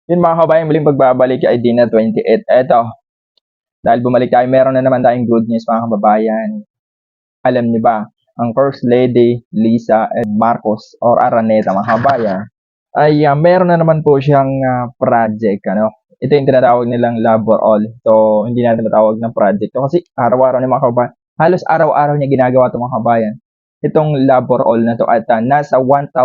Yun mga kabayan, muling pagbabalik kay Dina 28. Eto, dahil bumalik tayo, meron na naman tayong good news mga kababayan. Alam niyo ba, ang First Lady Lisa Marcos or Araneta mga kabayan, ay meron na naman po siyang project. Ano? Ito yung tinatawag nilang Labor All. So, hindi natin tinatawag ng project. So, kasi araw-araw ni mga kabayan, halos araw-araw niya ginagawa ito mga kabayan. Itong Labor All na to at nasa 1,000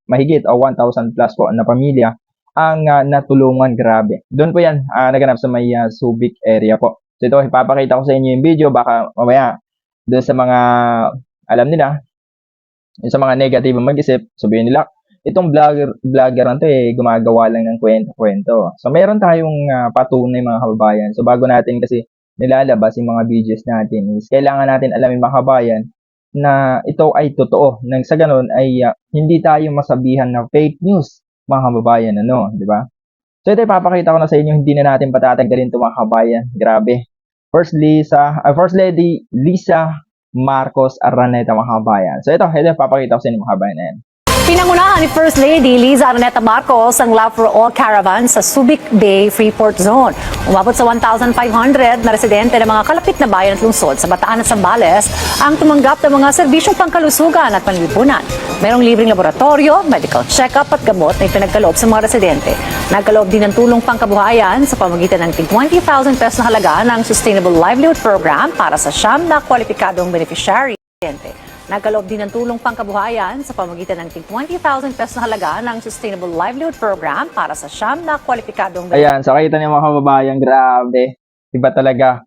mahigit o 1,000 plus po na pamilya ang natulungan. Grabe. Doon po yan, naganap sa may Subic area po. So ito, ipapakita ko sa inyo yung video. Baka mamaya, doon sa mga alam nila, yung sa mga negative mag-isip, sabihin nila, itong vlogger na to gumagawa lang ng kwento-kwento. So meron tayong patunay mga kababayan. So bago natin kasi nilalabas yung mga videos natin, is kailangan natin alamin mga kababayan na ito ay totoo. Nang sa ganun ay hindi tayo masabihan na fake news mga kababayan, ano, di ba? So ito ipapakita ko na sa inyo, hindi na natin patatagalin ito mga kababayan. Grabe. First Lady Lisa Marcos Araneta mga kababayan. So ito ipapakita ko sa inyo mga kababayan na yan. Pinangunahan ni First Lady Liza Araneta Marcos ang Love for All Caravan sa Subic Bay Freeport Zone. Umabot sa 1,500 na residente ng mga kalapit na bayan at lungsod sa Bataan at Zambales ang tumanggap ng mga serbisyong pangkalusugan at panlipunan. Merong libreng laboratorio, medical check-up at gamot na ipinagkaloob sa mga residente. Nagkaloob din ng tulong pangkabuhayan sa pamagitan ng 20,000 pesos na halaga ng Sustainable Livelihood Program para sa 9 na kwalipikadong beneficiary. Nagkaloob din ng tulong pangkabuhayan sa pamagitan ng 20,000 pesos na halaga ng Sustainable Livelihood Program para sa 9 na kwalipikadong... Ayan, so kita niyo mga kababayan, grabe. Iba talaga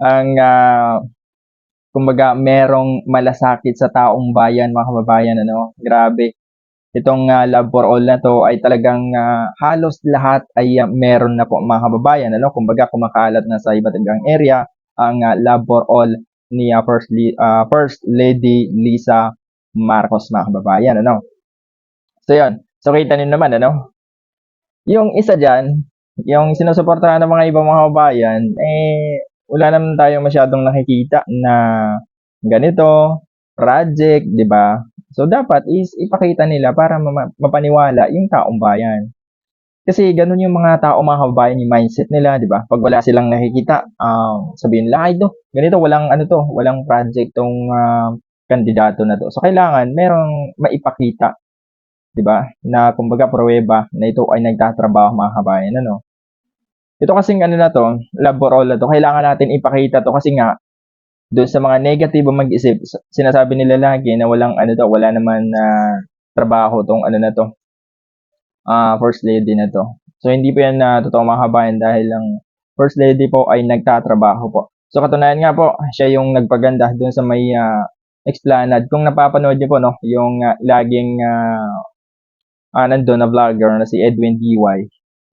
ang, kumbaga, merong malasakit sa taong bayan mga kababayan, ano? Grabe. Itong Love for All na to ay talagang halos lahat ay meron na po mga kababayan, ano? Kumbaga, kumakalat na sa iba't ibang area ang Love for All ni First Lady Lisa Marcos mga kababayan, ano? So yun, so kita niyo naman, ano? Yung isa dyan, yung sinusuportahan ng mga ibang mga kababayan, wala naman tayo masyadong nakikita na ganito, project, di ba? So dapat is ipakita nila para mapaniwala yung taong bayan. Kasi ganun yung mga tao mga kababayan, yung mindset nila, di ba? Pag wala silang nakikita, sabihin nila, ay do, ganito, walang ano to, walang project tong kandidato na to. So kailangan merong maipakita, di ba? Na kumbaga pruweba na ito ay nagtatrabaho mga kababayan, ano? Ito kasing ano na to, labor all na to, kailangan natin ipakita to kasi nga doon sa mga negative mag-isip, sinasabi nila lagi na walang ano to, wala naman trabaho tong ano na to, First Lady na to. So, hindi po yan totoo mga kabayan dahil ang First Lady po ay nagtatrabaho po. So, katunayan nga po, siya yung nagpaganda dun sa may Explanade. Kung napapanood niyo po, no, yung laging nandun na vlogger na si Edwin DY.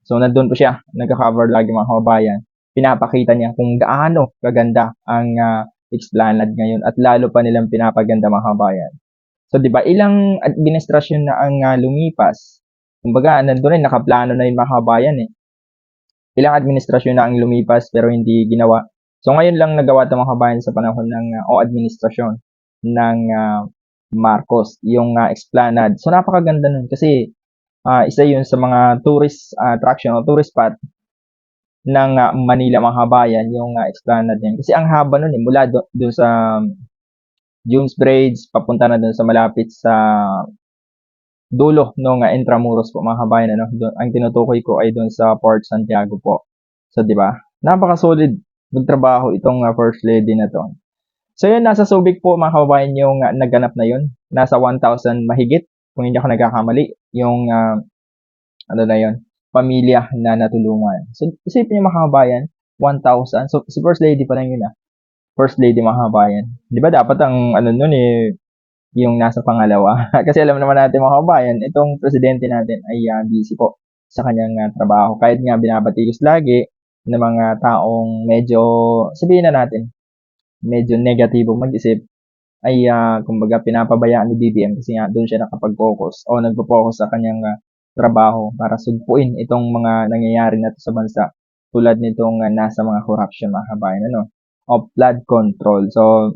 So, nandun po siya, nagka-cover lagi mga kabayan. Pinapakita niya kung gaano kaganda ang Explanade ngayon at lalo pa nilang pinapaganda mga kabayan. So, di ba, ilang administrasyon na ang lumipas. Kumbaga, nandun rin, nakaplano na yung mga kabayan eh. Ilang administrasyon na ang lumipas pero hindi ginawa. So ngayon lang nagawa ito mga kabayan sa panahon ng administrasyon ng Marcos, yung Explanade. So napakaganda nun kasi isa yun sa mga tourist attraction o tourist spot ng Manila mga kabayan, yung Explanade yan. Kasi ang haba nun eh, mula doon sa Dunes Bridge, papunta na doon sa malapit sa dulo ng Intramuros po mga kabayan, ano? Ang tinutukoy ko ay doon sa Port Santiago po. So, di ba? Napaka-solid magtrabaho itong First Lady na to. So, yun, nasa Subic po mga kababayan yung naganap na yun. Nasa 1,000 mahigit, kung hindi ako nagkakamali, yung ano na yun, pamilya na natulungan. So, isipin niyo mga kababayan, 1,000. So, si First Lady pa lang yun First Lady mga kababayan. Di ba dapat ang ano nun yung nasa pangalawa. Kasi alam naman natin mga kabayan, itong presidente natin ay busy po sa kanyang trabaho. Kahit nga binabatigus lagi ng mga taong medyo, sabihin na natin, medyo negatibo mag-isip, ay kumbaga pinapabayaan ni BBM kasi nga doon siya nakapag-focus o nagpo-focus sa kanyang trabaho para sugpuin itong mga nangyayari na sa bansa tulad nitong nasa mga corruption mga kabayan, ano, o flood control. So,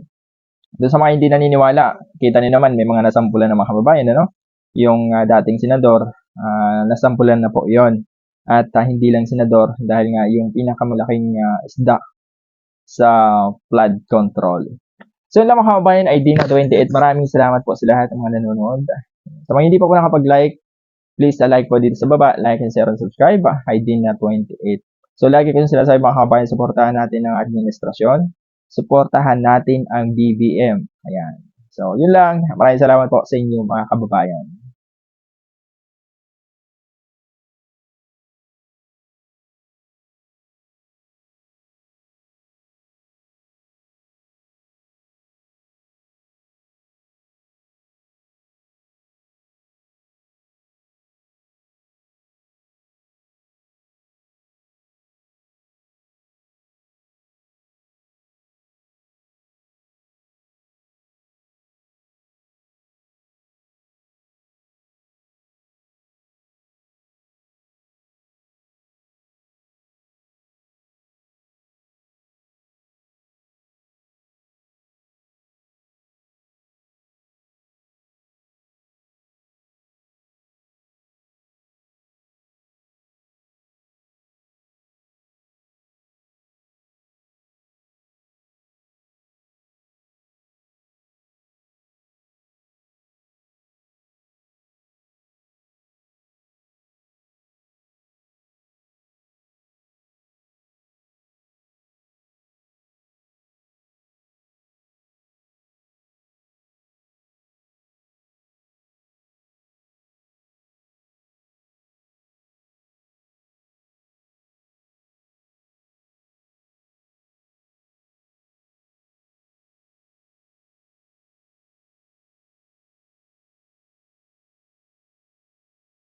doon sa mga hindi naniniwala, kita niyo naman may mga nasampulan ng mga kababayan, ano? Yung dating senador, nasampulan na po 'yon. at hindi lang senador dahil nga yung pinakamalaking isda sa flood control. So yun lang mga kababayan, ID na 28. Maraming salamat po sa lahat ng mga nanonood. Sa mga hindi pa po nakapag-like, please like po dito sa baba, like and share and subscribe, ID na 28. So lagi ko yung sinasabi mga kababayan, suportahan natin ang administrasyon, suportahan natin ang BBM. Ayan. So yun lang, maraming salamat po sa inyo mga kababayan.